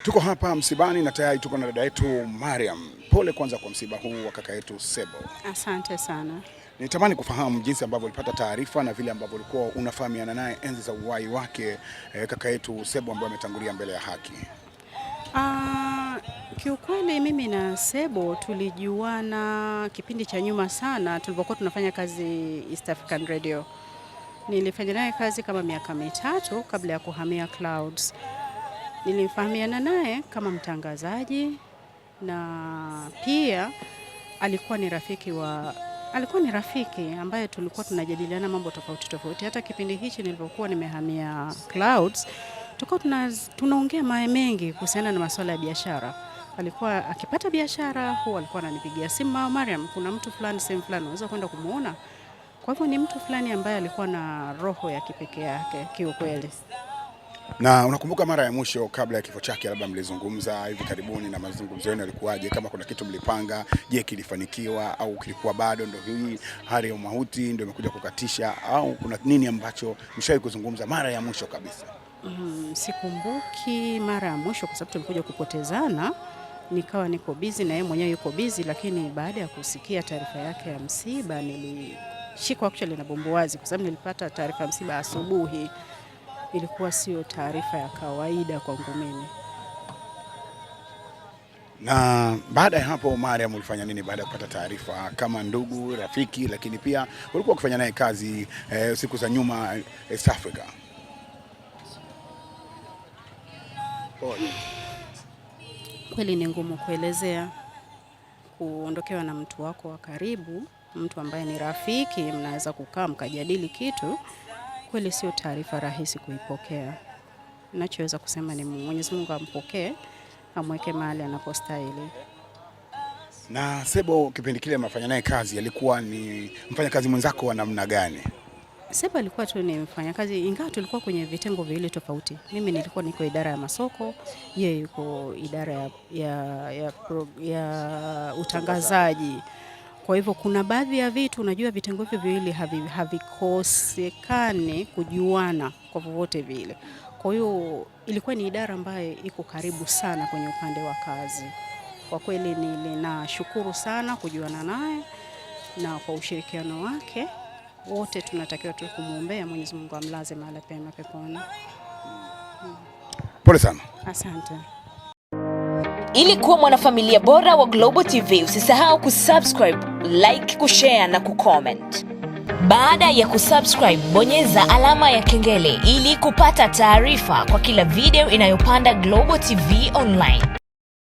Tuko hapa msibani na tayari tuko na dada yetu Mariam. Pole kwanza kwa msiba huu wa kaka yetu Sebo. Asante sana. Nitamani kufahamu jinsi ambavyo ulipata taarifa na vile ambavyo ulikuwa unafahamiana naye enzi za uhai wake kaka yetu Sebo ambaye ametangulia mbele ya haki. Kiukweli mimi na Sebo tulijuana kipindi cha nyuma sana tulipokuwa tunafanya kazi East African Radio. Nilifanya naye kazi kama miaka mitatu kabla ya kuhamia Clouds. Nilifahamiana naye kama mtangazaji na pia alikuwa ni rafiki ambaye tulikuwa tunajadiliana mambo tofauti. Hata kipindi hichi nilipokuwa nimehamia Clouds, tulikuwa tunaongea mambo mengi kuhusiana na masuala ya biashara. Alikuwa akipata biashara, huwa alikuwa ananipigia simu, Mariam, kuna mtu fulani sehemu fulani unaweza kwenda kumuona. Kwa hivyo ni mtu fulani ambaye alikuwa na roho ya kipekee yake kiukweli. Na unakumbuka mara ya mwisho kabla ya kifo chake labda mlizungumza hivi karibuni na mazungumzo yenu yalikuwaje? Kama kuna kitu mlipanga, je, kilifanikiwa au kilikuwa bado ndio hii hali ya mauti ndio imekuja kukatisha, au kuna nini ambacho mshawahi kuzungumza mara ya mwisho kabisa? Sikumbuki mara ya mwisho kwa sababu tulikuja kupotezana, nikawa niko busy na yeye mwenyewe yuko busy, lakini baada ya kusikia taarifa yake ya msiba nilishikwa actually na bumbuazi kwa sababu nilipata taarifa ya msiba asubuhi. Ilikuwa sio taarifa ya kawaida kwangu mimi. Na baada ya hapo Mariam ulifanya nini baada ya kupata taarifa kama ndugu, rafiki, lakini pia ulikuwa ukifanya naye kazi siku za nyuma East Africa? Kweli ni ngumu kuelezea kuondokewa na mtu wako wa karibu, mtu ambaye ni rafiki, mnaweza kukaa mkajadili kitu. Kweli sio taarifa rahisi kuipokea. Ninachoweza kusema ni Mwenyezi Mungu ampokee, amweke mahali anapostahili. Na Sebo kipindi kile mnafanya naye kazi alikuwa ni mfanyakazi mwenzako wa namna gani? Sebo alikuwa tu ni mfanyakazi, ingawa tulikuwa kwenye vitengo viwili tofauti. Mimi nilikuwa niko idara ya masoko, yeye yuko idara ya utangazaji. Kwa hivyo kuna baadhi ya vitu unajua vitengo hivyo viwili havikosekani kujuana kwa vovote vile. Kwa hiyo ilikuwa ni idara ambayo iko karibu sana kwenye upande wa kazi. Kwa kweli ninashukuru sana kujuana naye na kwa ushirikiano wake. Wote tunatakiwa tu kumuombea Mwenyezi Mungu amlaze mahali pema peponi. Pole sana. Asante. Ili kuwa mwanafamilia bora wa Global TV, usisahau kusubscribe, like, kushare na kucomment. Baada ya kusubscribe, bonyeza alama ya kengele ili kupata taarifa kwa kila video inayopanda Global TV Online.